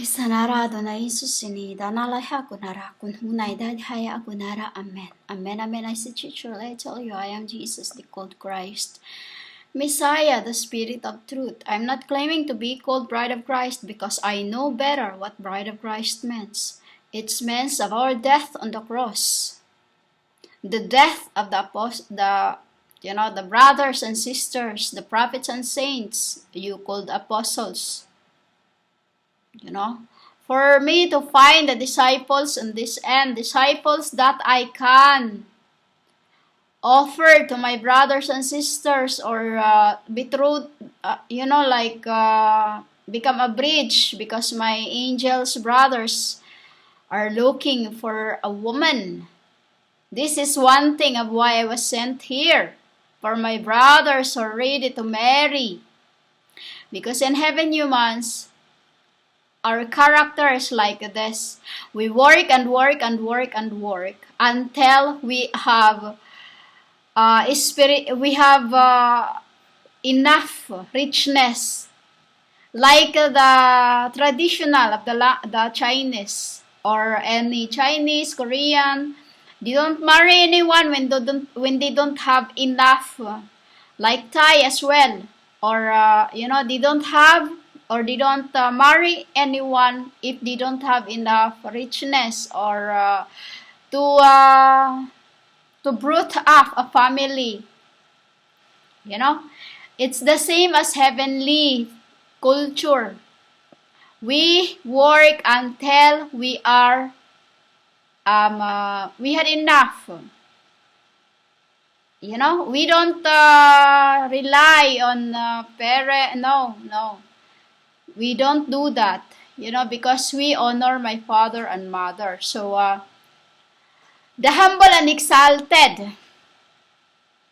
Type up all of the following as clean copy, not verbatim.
Sanara Adonai Susini, Danalaha Kunara, Kunhunai Dadhaya Agunara, Amen. Amen, Amen. I say, teacher, I tell you, I am Jesus, the called Christ. Messiah, the Spirit of truth. I'm not claiming to be called Bride of Christ because I know better what Bride of Christ means. It means of our death on the cross. The death of the brothers and sisters, the prophets and saints, you called apostles. For me to find the disciples in this end, disciples that I can offer to my brothers and sisters or betrothed, become a bridge because my angels brothers are looking for a woman. This is one thing of why I was sent here, for my brothers are ready to marry. Because in heaven, humans, our character is like this. We work and work and work and work until we have enough richness, like the traditional of the Chinese or any Chinese, Korean. They don't marry anyone when they don't have enough, like Thai as well, or they don't have. Or they don't marry anyone if they don't have enough richness or to brought up a family. It's the same as heavenly culture. We work until we are we had enough. We don't rely on parent. No. We don't do that, because we honor my father and mother. So, the humble and exalted,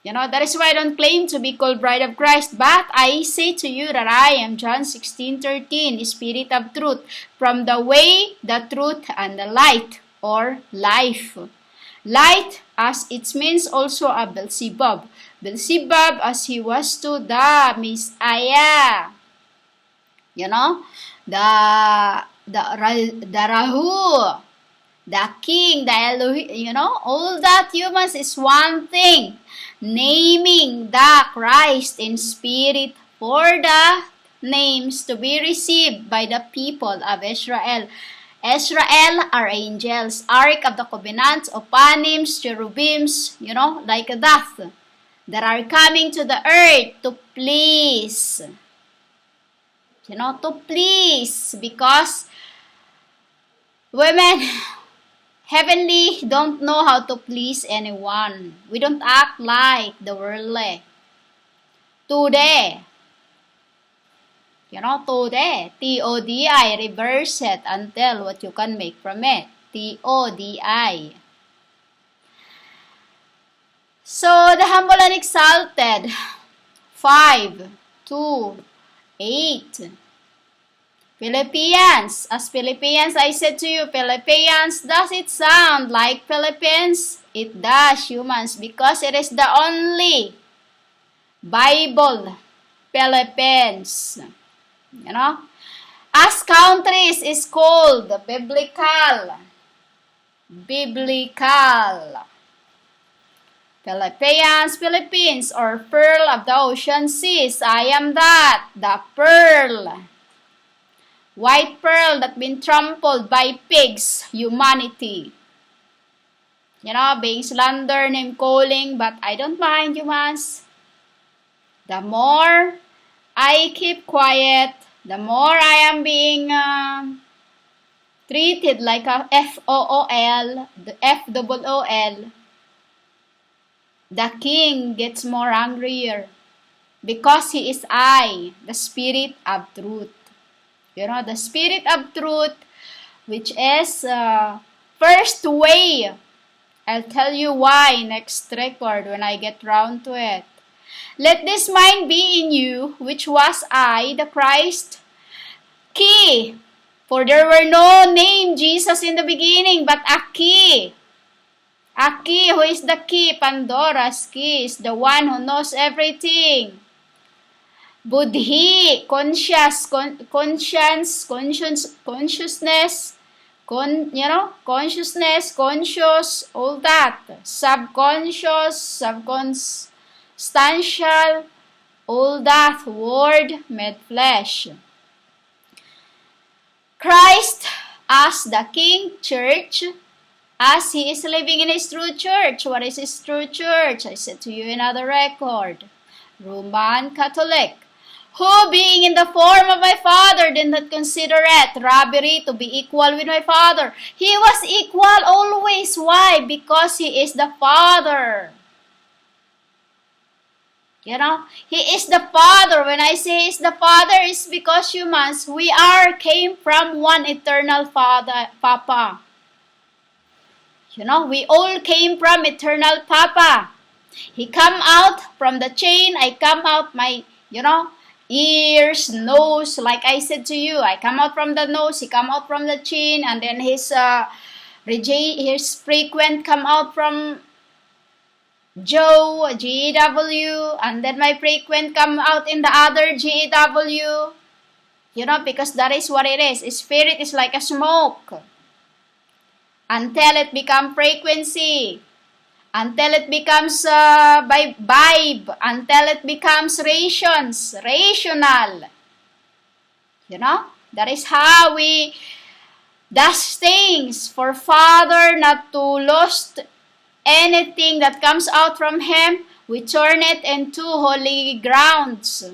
that is why I don't claim to be called Bride of Christ. But I say to you that I am John 16:13, the Spirit of truth, from the way, the truth, and the light, or life. Light, as it means also of Beelzebub. Beelzebub, as he was to the Messiah. The Rahu, the king, the Elohim, all that humans is one thing, naming the Christ in spirit for the names to be received by the people of Israel. Israel are angels, Ark of the Covenant, Opanims, Cherubims, like that are coming to the earth to please. To please, because women, heavenly, don't know how to please anyone. We don't act like the worldly. Today, T-O-D-I, reverse it until what you can make from it. T-O-D-I. So, the humble and exalted, 5, 2, 8. Philippians. As Philippians, I said to you, Philippians, does it sound like Philippines? It does, humans, because it is the only Bible Philippines. As countries is called biblical. Philippines, or pearl of the ocean seas. I am that, the pearl. White pearl that been trampled by pigs, humanity. Being slandered, name calling, but I don't mind, humans. The more I keep quiet, the more I am being treated like a F-O-O-L, the F-O-O-L. The king gets more angrier because he is I, the Spirit of truth. The Spirit of truth, which is first way. I'll tell you why next record when I get round to it. Let this mind be in you, which was I, the Christ. Key. For there were no name Jesus in the beginning, but a key. A key, who is the key? Pandora's key is the one who knows everything. Buddhi, consciousness, consciousness, conscious, all that. Subconscious, substantial, all that. Word made flesh. Christ as the King Church, as He is living in His true church. What is His true church? I said to you in another record. Roman Catholic. Who, being in the form of my Father, did not consider it robbery to be equal with my Father. He was equal always. Why? Because He is the Father. He is the Father. When I say He is the Father, it's because humans, we came from one eternal Father, Papa. We all came from eternal Papa. He come out from the chain. I come out my, ears, nose, like I said to you. I come out from the nose. He come out from the chin. And then his frequent come out from Joe, GW. And then my frequent come out in the other GW. Because that is what it is. Spirit is like a smoke. Until it becomes frequency. Until it becomes vibe. Until it becomes rational. That is how we does things. For Father not to lose anything that comes out from Him, we turn it into holy grounds.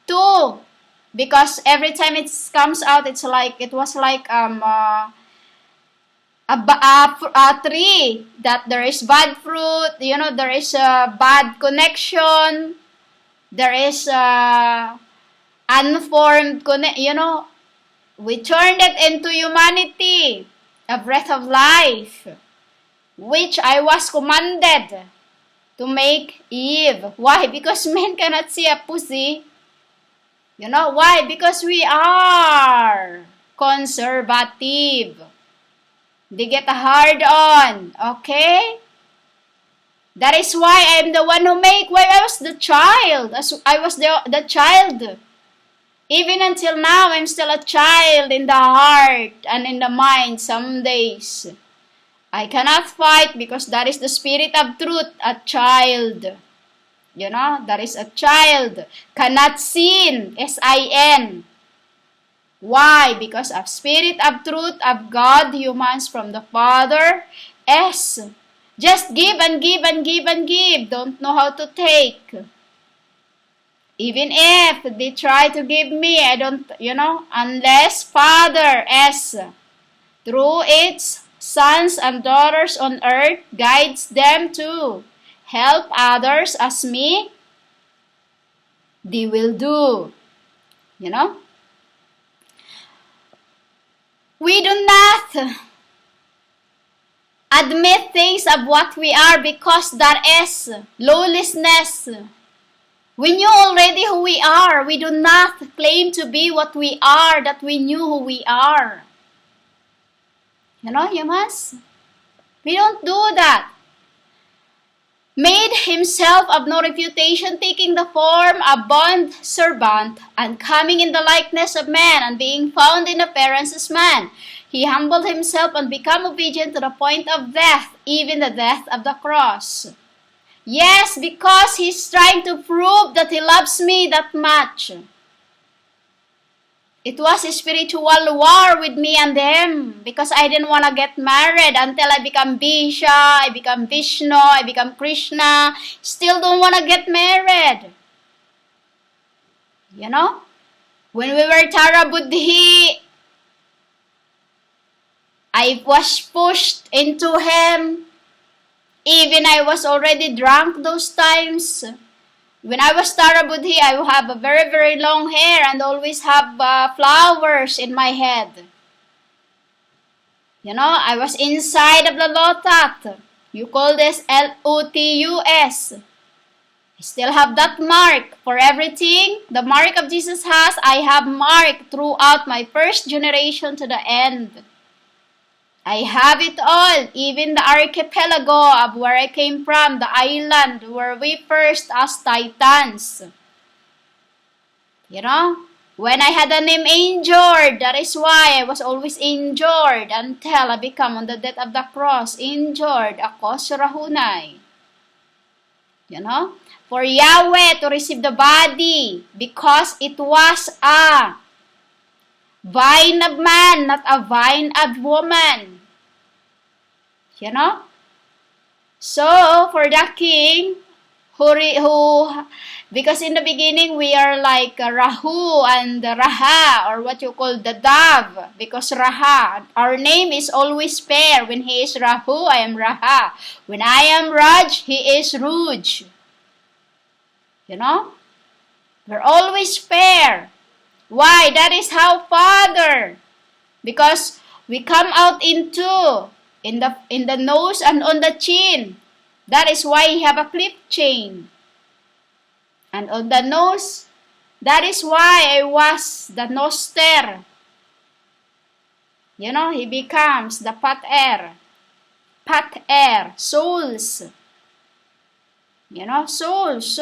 Two. Because every time it comes out, it was like a tree that there is bad fruit, there is a bad connection, there is a unformed we turned it into humanity, a breath of life, which I was commanded to make Eve. Why? Because men cannot see a pussy. Why? Because we are conservative. They get a hard-on. Okay? That is why I'm the one who make. Why I was the child. I was the child. Even until now, I'm still a child in the heart and in the mind some days. I cannot fight because that is the spirit of truth, a child. That is a child. Cannot sin, S-I-N. Why? Because of spirit of truth of God, humans from the Father, S. Just give and give and give and give. Don't know how to take. Even if they try to give me, I don't, unless Father, S, through its sons and daughters on earth, guides them to help others as me, they will do. We do not admit things of what we are because that is lawlessness. We knew already who we are. We do not claim to be what we are, that we knew who we are. Humans? We don't do that. Made himself of no reputation, taking the form of bond servant, and coming in the likeness of man, and being found in appearance as man. He humbled himself and became obedient to the point of death, even the death of the cross. Yes, because he's trying to prove that he loves me that much. It was a spiritual war with me and him because I didn't want to get married until I become Bisha, I become Vishnu, I become Krishna. Still don't want to get married. When we were Tara Buddhi, I was pushed into him. Even I was already drunk those times. When I was Tara Buddhi, I would have a very, very long hair and always have flowers in my head. I was inside of the lotus. You call this LOTUS. I still have that mark for everything. The mark of Jesus has, I have mark throughout my first generation to the end. I have it all, even the archipelago of where I came from, the island where we first as Titans. You know? When I had a name injured, that is why I was always injured until I become on the death of the cross. Injured ako sa rahunay. You know? For Yahweh to receive the body because it was a vine of man, not a vine of woman. You know? So, for the king, because in the beginning we are like Rahu and Raha, or what you call the dove, because Raha, our name is always fair. When he is Rahu, I am Raha. When I am Raj, he is Ruj. You know? We're always fair. Why? That is how Father. Because we come out in two, in the nose and on the chin. That is why he have a clip chain. And on the nose, that is why I was the noster. You know, he becomes the pater. Pater, souls. You know, souls.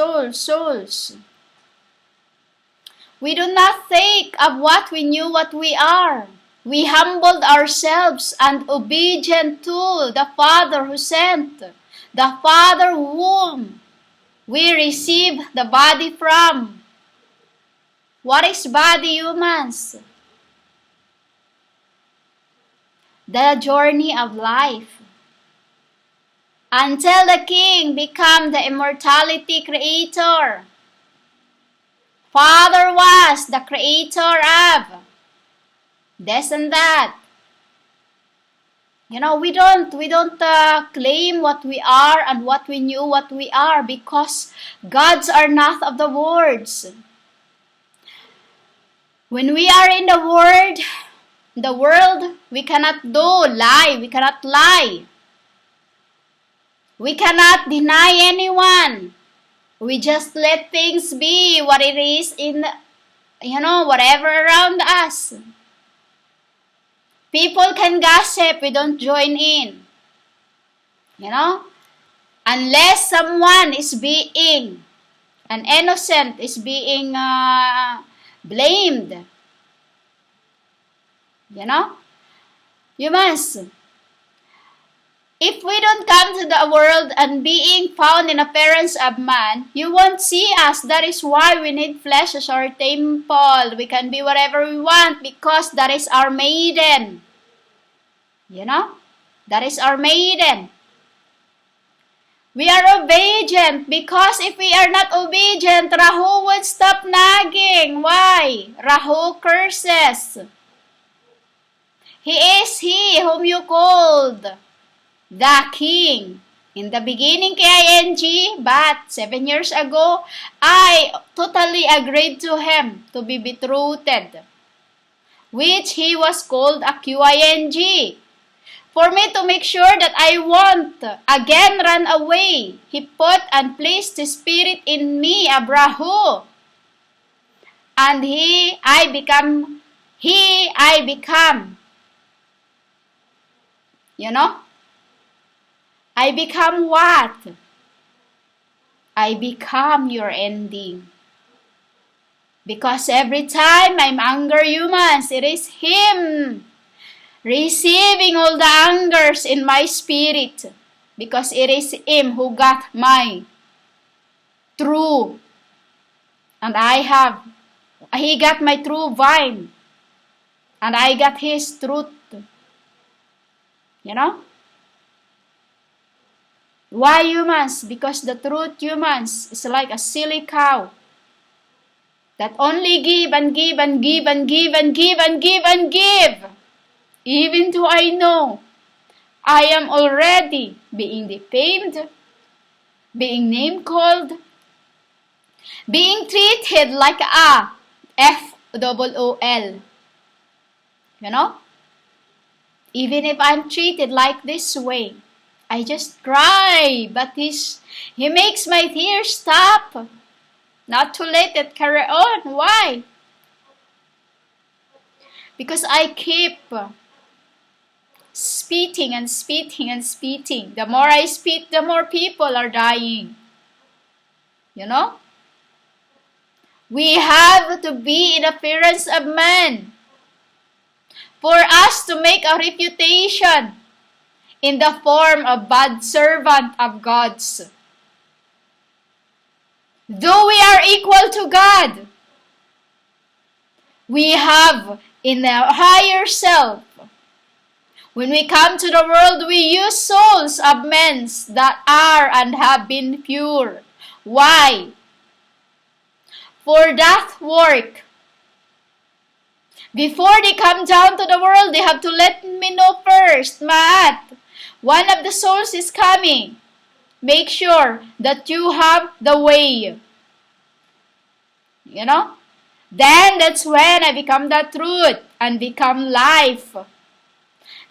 We do not think of what we knew what we are. We humbled ourselves and obedient to the Father who sent, the Father whom we receive the body from. What is body, humans? The journey of life. Until the king become the immortality creator. Father was the creator of this and that. You know, we don't claim what we are and what we knew what we are, because gods are not of the words. When we are in the world, we cannot lie. We cannot lie. We cannot deny anyone. We just let things be what it is in, whatever around us. People can gossip, we don't join in. You know? Unless someone is being, an innocent is being blamed. You know? You must. If we don't come to the world and being found in appearance of man, you won't see us. That is why we need flesh as our temple. We can be whatever we want because that is our maiden. You know? That is our maiden. We are obedient because if we are not obedient, Rahu would stop nagging. Why? Rahu curses. He is he whom you called the king. In the beginning, K-I-N-G, but 7 years ago, I totally agreed to him to be betrothed, which he was called a Q-I-N-G. For me to make sure that I won't again run away, he put and placed his spirit in me, Abrahu. And I become. You know? I become what? I become your ending. Because every time I'm anger humans, it is him receiving all the angers in my spirit. Because it is him who got my true. And he got my true vine. And I got his truth. You know? Why humans? Because the truth, humans, is like a silly cow that only give and give and give and give and give and give and give. Even though I know I am already being defamed, being name-called, being treated like a F-O-O-L. You know? Even if I'm treated like this way, I just cry, but he makes my tears stop. Not to let it carry on. Why? Because I keep spitting and spitting and spitting. The more I spit, the more people are dying. You know? We have to be in appearance of man for us to make a reputation in the form of bad servant of God's. Though we are equal to God, we have in a higher self. When we come to the world, we use souls of men that are and have been pure. Why? For that work. Before they come down to the world, they have to let me know first, Matt, one of the souls is coming. Make sure that you have the way. You know? Then that's when I become the truth and become life.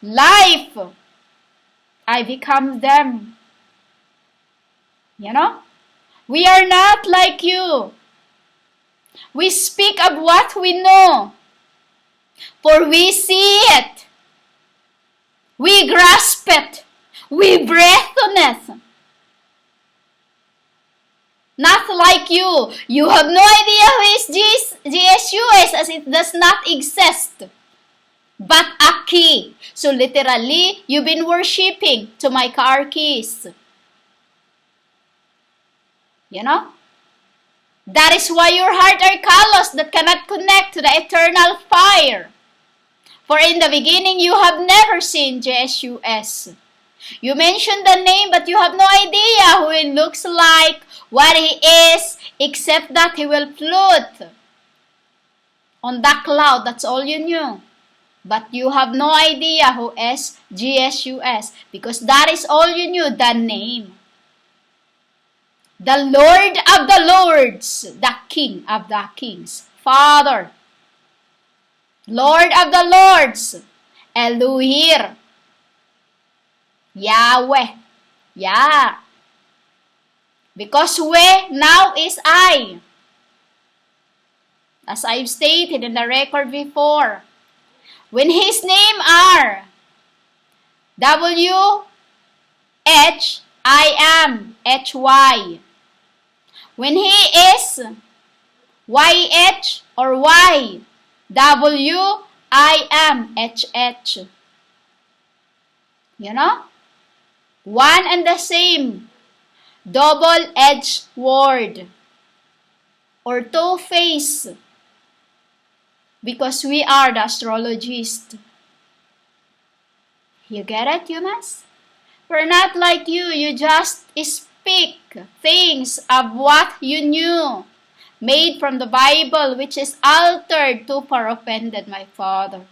Life. I become them. You know? We are not like you. We speak of what we know. For we see it. We grasp it. We breathe on it. Not like you. You have no idea who is GSUS as it does not exist. But a key. So literally, you've been worshipping to my car keys. You know? That is why your heart are callous that cannot connect to the eternal fire. For in the beginning, you have never seen JSUS. You mention the name, but you have no idea who he looks like, what he is, except that he will float on the cloud. That's all you knew. But you have no idea who is GSUS, because that is all you knew, the name. The Lord of the Lords, the King of the Kings, Father, Lord of the Lords, Elohir, Yahweh, Yah. Because we now is I. As I've stated in the record before, when his name are W, H, I am, H, Y. When he is YH or Y, W, I am, HH. You know? One and the same. Double-edged word. Or two-faced. Because we are the astrologists. You get it, Eunice? We're not like you. You just speak things of what you knew, made from the Bible, which is altered to far offended my Father.